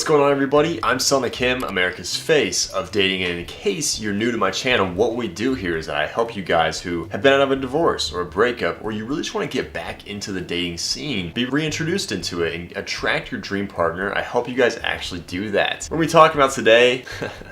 What's going on, everybody? I'm Selna Kim, America's face of dating, and in case you're new to my channel, what we do here is that I help you guys who have been out of a divorce or a breakup, or you really just want to get back into the dating scene, be reintroduced into it, and attract your dream partner. I help you guys actually do that. What are we talking about today?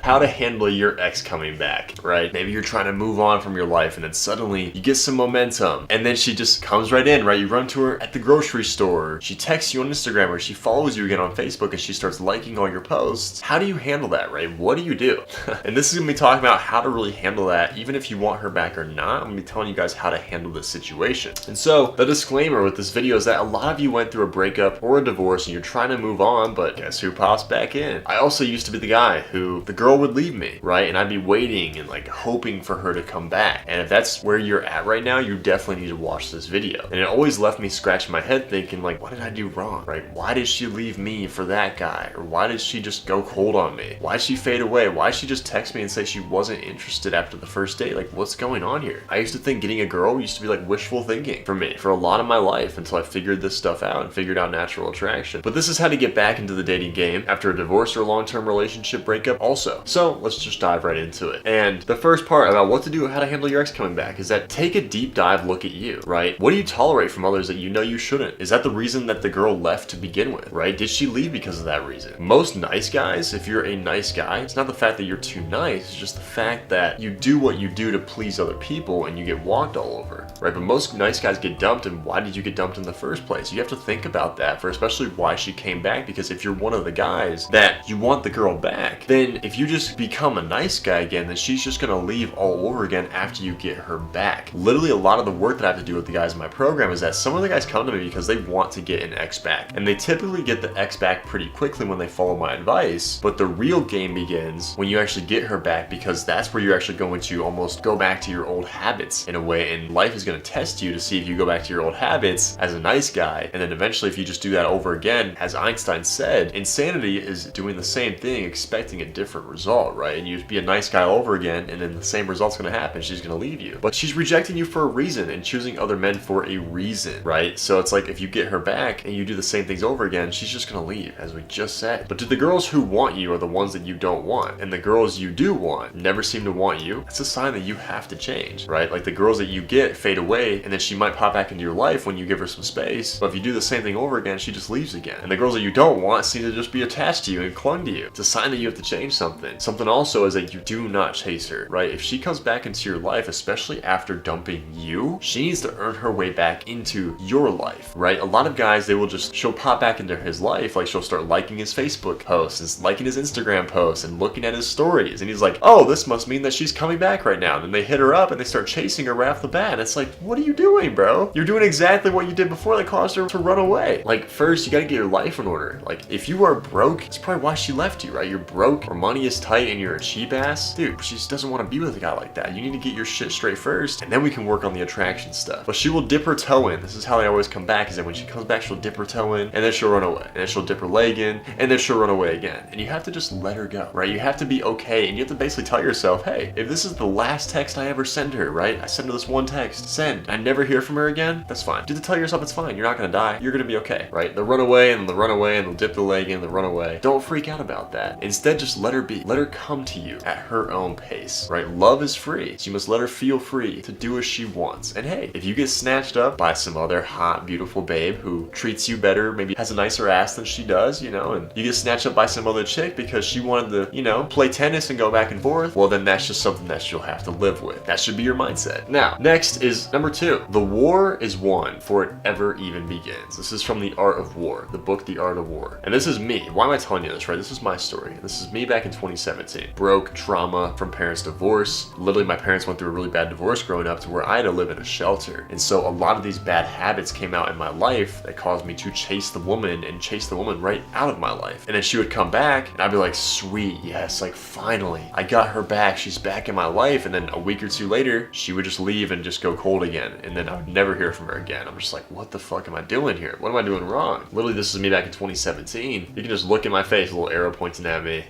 How to handle your ex coming back, right? Maybe you're trying to move on from your life, and then suddenly you get some momentum, and then she just comes right in, right? You run to her at the grocery store, she texts you on Instagram, or she follows you again on Facebook, and she starts liking all your posts. How do you handle that, right? What do you do? And this is gonna be talking about how to really handle that, even if you want her back or not. I'm gonna be telling you guys how to handle this situation. And so the disclaimer with this video is that a lot of you went through a breakup or a divorce and you're trying to move on, but guess who pops back in? I also used to be the guy who the girl would leave me, right? And I'd be waiting and like hoping for her to come back. And if that's where you're at right now, you definitely need to watch this video. And it always left me scratching my head thinking like, what did I do wrong, right? Why did she leave me for that guy? Or why did she just go cold on me? Why'd she fade away? Why'd she just text me and say she wasn't interested after the first date? Like, what's going on here? I used to think getting a girl used to be like wishful thinking for me for a lot of my life until I figured this stuff out and figured out natural attraction. But this is how to get back into the dating game after a divorce or long-term relationship breakup also. So let's just dive right into it. And the first part about what to do, how to handle your ex coming back, is that take a deep dive look at you, right? What do you tolerate from others that you know you shouldn't? Is that the reason that the girl left to begin with, right? Did she leave because of that reason? Most nice guys, if you're a nice guy, it's not the fact that you're too nice, it's just the fact that you do what you do to please other people and you get walked all over, right? But most nice guys get dumped, and why did you get dumped in the first place? You have to think about that for especially why she came back, because if you're one of the guys that you want the girl back, then if you just become a nice guy again, then she's just gonna leave all over again after you get her back. Literally a lot of the work that I have to do with the guys in my program is that some of the guys come to me because they want to get an ex back, and they typically get the ex back pretty quickly when they follow my advice, but the real game begins when you actually get her back, because that's where you're actually going to almost go back to your old habits in a way, and life is going to test you to see if you go back to your old habits as a nice guy, and then eventually if you just do that over again, as Einstein said, insanity is doing the same thing expecting a different result, right? And you be a nice guy over again, and then the same result's going to happen. She's going to leave you, but she's rejecting you for a reason and choosing other men for a reason, right? So it's like if you get her back and you do the same things over again, she's just going to leave, as we just said. But to the girls who want you are the ones that you don't want, and the girls you do want never seem to want you. That's a sign that you have to change, right? Like the girls that you get fade away, and then she might pop back into your life when you give her some space, but if you do the same thing over again, she just leaves again. And the girls that you don't want seem to just be attached to you and clung to you. It's a sign that you have to change something. Something also is that you do not chase her, right? If she comes back into your life, especially after dumping you, she needs to earn her way back into your life, right? A lot of guys, she'll pop back into his life, like she'll start liking his Facebook posts and liking his Instagram posts and looking at his stories, and he's like, oh, this must mean that she's coming back right now. And then they hit her up and they start chasing her right off the bat, and it's like, what are you doing, bro? You're doing exactly what you did before that caused her to run away. Like, first you gotta get your life in order. Like, if you are broke, it's probably why she left you, right? You're broke, or money is tight, and you're a cheap ass, dude, she just doesn't want to be with a guy like that. You need to get your shit straight first, and then we can work on the attraction stuff. But she will dip her toe in. This is how they always come back, is that when she comes back, she'll dip her toe in, and then she'll run away, and then she'll dip her leg in, and then she'll run away again. And you have to just let her go, right? You have to be okay, and you have to basically tell yourself, hey, if this is the last text I ever send her, right? I send her this one text, send. I never hear from her again, that's fine. You have to tell yourself it's fine. You're not gonna die. You're gonna be okay, right? They'll run away, and they'll run away, and they'll dip the leg in, they'll run away. Don't freak out about that. Instead, just let her be. Let her come to you at her own pace, right? Love is free, so you must let her feel free to do as she wants. And hey, if you get snatched up by some other hot, beautiful babe who treats you better, maybe has a nicer ass than she does, you know, and you get snatched up by some other chick because she wanted to, you know, play tennis and go back and forth, well, then that's just something that you'll have to live with. That should be your mindset. Now, next is number 2. The war is won before it ever even begins. This is from The Art of War, the book The Art of War. And this is me. Why am I telling you this, right? This is my story. This is me back in 2017. Broke, trauma from parents' divorce. Literally, my parents went through a really bad divorce growing up to where I had to live in a shelter. And so a lot of these bad habits came out in my life that caused me to chase the woman and chase the woman right out of my life. And then she would come back and I'd be like, sweet, yes, like finally, I got her back. She's back in my life. And then a week or two later, she would just leave and just go cold again. And then I would never hear from her again. I'm just like, what the fuck am I doing here? What am I doing wrong? Literally, this is me back in 2017. You can just look in my face, a little arrow pointing at me.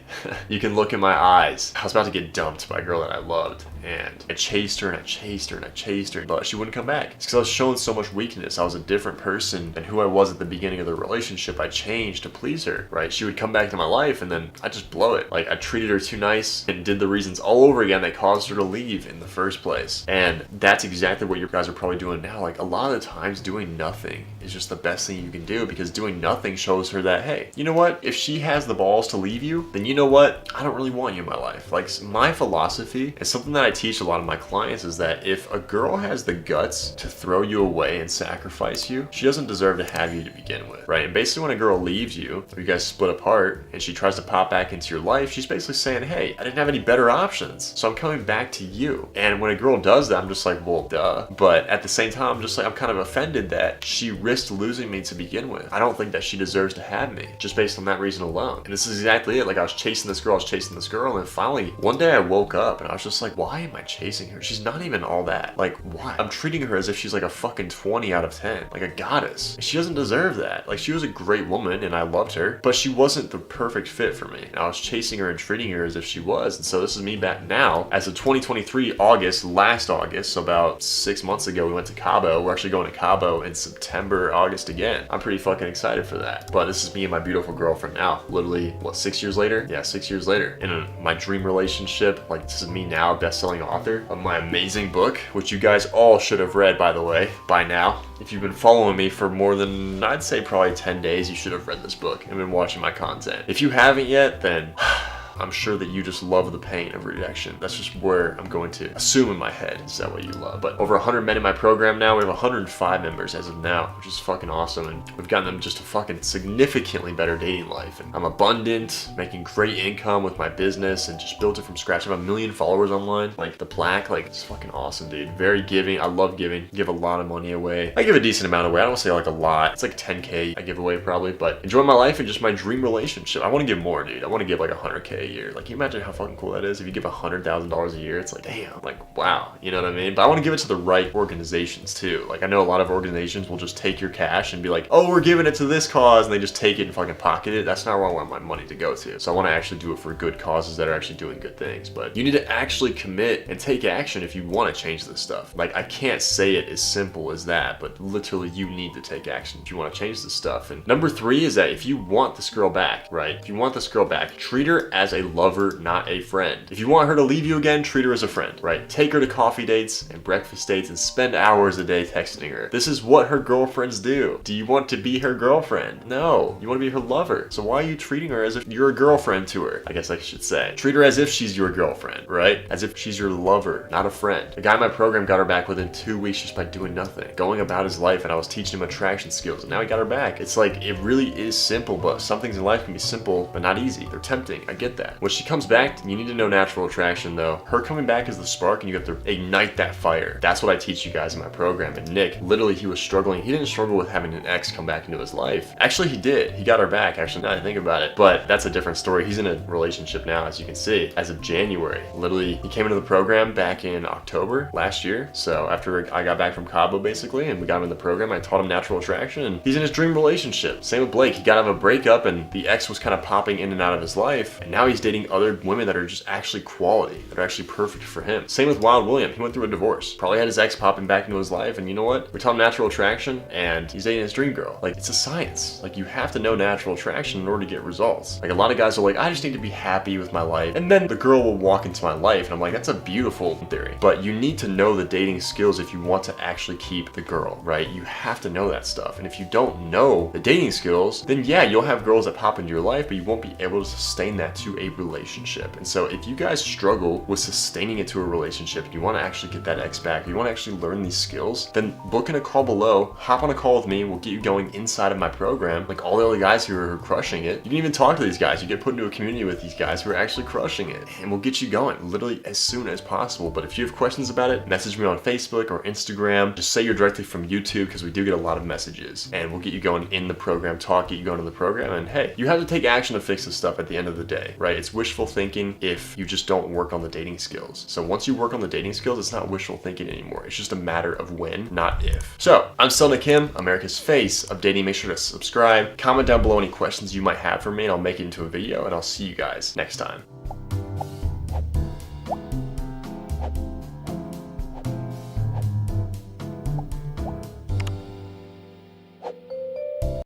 You can look in my eyes. I was about to get dumped by a girl that I loved. And I chased her and I chased her and I chased her, but she wouldn't come back. It's because I was showing so much weakness. I was a different person than who I was at the beginning of the relationship. I changed to please her, right? right? She would come back to my life and then I just blow it. Like I treated her too nice and did the reasons all over again that caused her to leave in the first place. And that's exactly what you guys are probably doing now. Like a lot of the times doing nothing is just the best thing you can do, because doing nothing shows her that, hey, you know what? If she has the balls to leave you, then you know what? I don't really want you in my life. Like my philosophy is something that I teach a lot of my clients is that if a girl has the guts to throw you away and sacrifice you, she doesn't deserve to have you to begin with, right? And basically when a girl leaves you, or you guys split apart, and she tries to pop back into your life, she's basically saying, hey, I didn't have any better options, so I'm coming back to you. And when a girl does that, I'm just like, well, duh. But at the same time, I'm just like, I'm kind of offended that she risked losing me to begin with. I don't think that she deserves to have me, just based on that reason alone. And this is exactly it. Like I was chasing this girl, and then finally, one day I woke up and I was just like, why am I chasing her? She's not even all that. Like, why? I'm treating her as if she's like a fucking 20 out of 10, like a goddess. She doesn't deserve that. Like she was a great woman and I loved her, but she wasn't the perfect fit for me. And I was chasing her and treating her as if she was. And so this is me back now as of 2023 August, last August, so about 6 months ago, we went to Cabo. We're actually going to Cabo in September, August again. I'm pretty fucking excited for that. But this is me and my beautiful girlfriend now. Literally, what, 6 years later? Yeah, 6 years later. In my dream relationship. Like this is me now, best-selling author of my amazing book, which you guys all should have read, by the way, by now. If you've been following me for more than, I'd say probably 10 days, you should have read this book and been watching my content. If you haven't yet, then I'm sure that you just love the pain of rejection. That's just where I'm going to assume in my head is that what you love. But over 100 men in my program now. We have 105 members as of now, which is fucking awesome. And we've gotten them just a fucking significantly better dating life. And I'm abundant, making great income with my business, and just built it from scratch. I have 1 million followers online. Like the plaque, like it's fucking awesome, dude. Very giving. I love giving. Give a lot of money away. I give a decent amount away. I don't say like a lot. It's like 10K I give away probably. But enjoy my life and just my dream relationship. I want to give more, dude. I want to give like 100K a year. Like, can you imagine how fucking cool that is? If you give $100,000 a year, it's like, damn, like, wow, you know what I mean? But I want to give it to the right organizations too. Like, I know a lot of organizations will just take your cash and be like, oh, we're giving it to this cause, and they just take it and fucking pocket it. That's not where I want my money to go to. So I want to actually do it for good causes that are actually doing good things. But you need to actually commit and take action if you want to change this stuff. Like, I can't say it as simple as that, but literally you need to take action if you want to change this stuff. And number 3 is that if you want this girl back, right? If you want this girl back, treat her as a lover, not a friend. If you want her to leave you again, treat her as a friend, right? Take her to coffee dates and breakfast dates and spend hours a day texting her. This is what her girlfriends do. Do you want to be her girlfriend? No, you want to be her lover. So why are you treating her as if you're a girlfriend to her? I guess I should say. Treat her as if she's your girlfriend, right? As if she's your lover, not a friend. A guy in my program got her back within 2 weeks just by doing nothing, going about his life, and I was teaching him attraction skills, and now he got her back. It's like, it really is simple, but some things in life can be simple, but not easy. They're tempting. I get that. When she comes back, you need to know natural attraction though. Her coming back is the spark, and you have to ignite that fire. That's what I teach you guys in my program. And Nick, literally, he was struggling. He didn't struggle with having an ex come back into his life. Actually, he did. He got her back, actually, now that I think about it. But that's a different story. He's in a relationship now, as you can see, as of January. Literally, he came into the program back in October last year. So after I got back from Cabo, basically, and we got him in the program, I taught him natural attraction, and he's in his dream relationship. Same with Blake. He got out of a breakup, and the ex was kind of popping in and out of his life, and now he's dating other women that are just actually quality, that are actually perfect for him. Same with Wild William. He went through a divorce. Probably had his ex popping back into his life, and you know what? We taught him natural attraction, and he's dating his dream girl. Like, it's a science. Like, you have to know natural attraction in order to get results. Like, a lot of guys are like, I just need to be happy with my life, and then the girl will walk into my life, and I'm like, that's a beautiful theory. But you need to know the dating skills if you want to actually keep the girl, right? You have to know that stuff. And if you don't know the dating skills, then yeah, you'll have girls that pop into your life, but you won't be able to sustain that to a relationship. And so if you guys struggle with sustaining it to a relationship, you want to actually get that ex back, you want to actually learn these skills, then book in a call below, hop on a call with me, we'll get you going inside of my program. Like all the other guys who are crushing it, you can even talk to these guys, you get put into a community with these guys who are actually crushing it, and we'll get you going literally as soon as possible. But if you have questions about it, message me on Facebook or Instagram. Just say you're directly from YouTube, because we do get a lot of messages, and we'll get you going in the program, get you going to the program. And hey, you have to take action to fix this stuff at the end of the day, right? It's wishful thinking if you just don't work on the dating skills. So once you work on the dating skills, it's not wishful thinking anymore. It's just a matter of when, not if. So I'm Selna Kim, America's face of dating. Make sure to subscribe, comment down below any questions you might have for me, and I'll make it into a video, and I'll see you guys next time.